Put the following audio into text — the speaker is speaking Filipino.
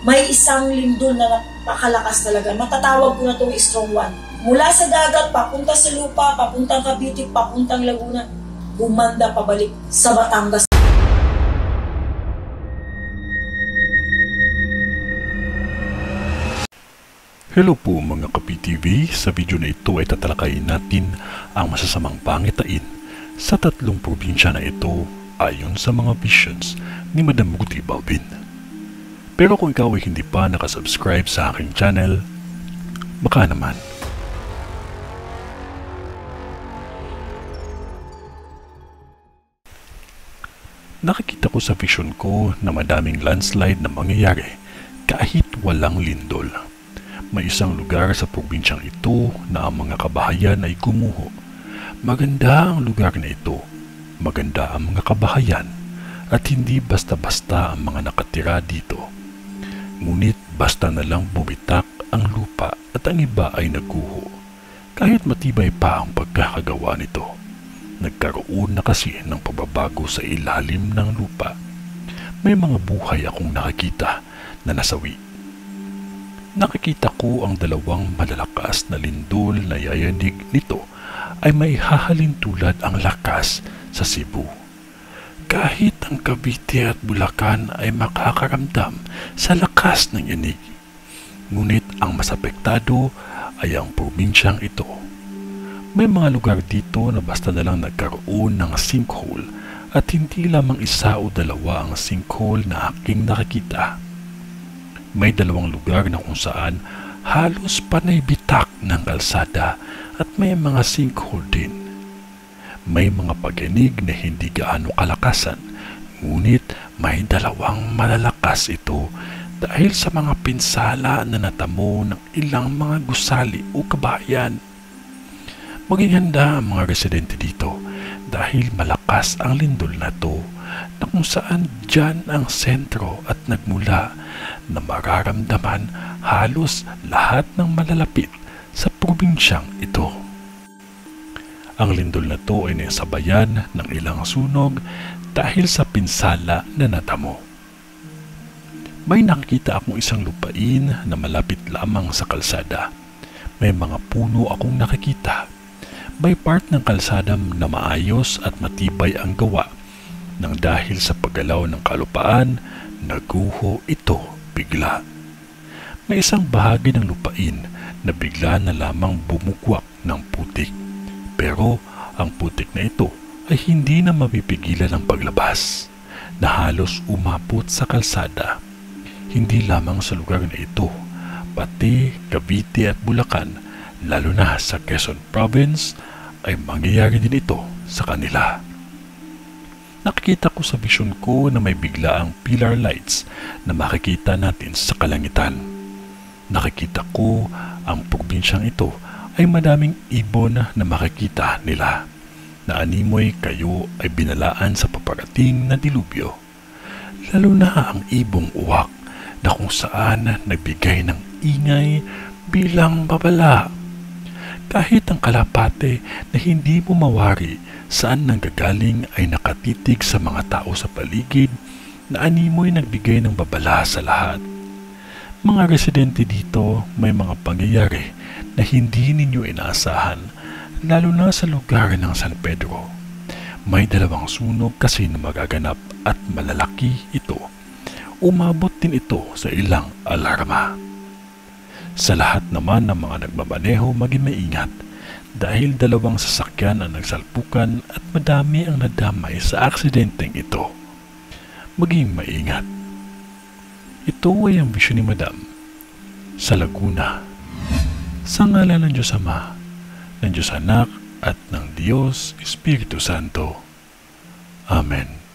may isang lindol na napakalakas talaga. Matatawag ko na itong strong one. Mula sa dagat, papunta sa lupa, papuntang Cavite, papuntang Laguna, gumanda pabalik sa Batangas. Hello po mga Kapi-TV, sa video na ito ay tatalakayin natin ang masasamang pangitain sa 3 probinsya na ito ayon sa mga visions ni Madam Ruthie Balbin. Pero kung ikaw ay hindi pa nakasubscribe sa aking channel, baka naman. Nakikita ko sa vision ko na madaming landslide na mangyayari kahit walang lindol. May isang lugar sa probinsyang ito na ang mga kabahayan ay gumuho. Maganda ang lugar na ito, maganda ang mga kabahayan, at hindi basta-basta ang mga nakatira dito. Ngunit basta na lang bumitak ang lupa at ang iba ay nagguho. Kahit matibay pa ang pagkakagawa nito, nagkaroon na kasi ng pagbabago sa ilalim ng lupa. May mga buhay akong nakikita na nasawi. Nakikita ko ang 2 malalakas na lindol na yayanig nito ay may hahalin tulad ang lakas sa Cebu. Kahit ang Cavite at Bulacan ay makakaramdam sa lakas ng yanig. Ngunit ang mas apektado ay ang probinsyang ito. May mga lugar dito na basta na lang nagkaroon ng sinkhole at hindi lamang 1 o 2 ang sinkhole na aking nakikita. May 2 lugar na kung saan halos panay bitak ng kalsada at may mga sinkhole din. May mga pagyanig na hindi gaano kalakasan, ngunit may 2 malalakas ito dahil sa mga pinsala na natamo ng ilang mga gusali o kabahayan. Maging handa ang mga residente dito dahil malakas ang lindol na to na kung saan dyan ang sentro at nagmula na mararamdaman halos lahat ng malalapit sa probinsyang ito. Ang lindol na to ay nasabayan ng ilang sunog dahil sa pinsala na natamo. May nakita akong isang lupain na malapit lamang sa kalsada. May mga puno akong nakikita. May part ng kalsada na maayos at matibay ang gawa nang dahil sa paggalaw ng kalupaan, naguho ito bigla. May isang bahagi ng lupain na bigla na lamang bumugwak ng putik. Pero ang putik na ito ay hindi na mapipigilan ang paglabas, na halos umabot sa kalsada. Hindi lamang sa lugar na ito, pati Cavite at Bulacan, lalo na sa Quezon Province, ay mangyayari din ito sa kanila. Nakikita ko sa vision ko na may biglaang pillar lights na makikita natin sa kalangitan. Nakikita ko ang probinsyang ito ay madaming ibon na makikita nila, na animoy kayo ay binalaan sa paparating na dilubyo. Lalo na ang ibong uwak na kung saan nagbigay ng ingay bilang babala. Kahit ang kalapate na hindi mo mawari saan nanggagaling ay nakatitig sa mga tao sa paligid na animoy nagbigay ng babala sa lahat. Mga residente dito, may mga pangyayari na hindi ninyo inaasahan, lalo na sa lugar ng San Pedro. May 2 sunog kasi na magaganap at malalaki ito. Umabot din ito sa ilang alarma. Sa lahat naman ng mga nagmamaneho, maging maingat dahil 2 sasakyan ang nagsalpukan at madami ang nadamay sa aksidenteng ito. Maging maingat. Ito ay ang vision ni Madam sa Laguna. Sa ngalan ng Diyos Ama, ng Diyos Anak at ng Diyos Espiritu Santo. Amen.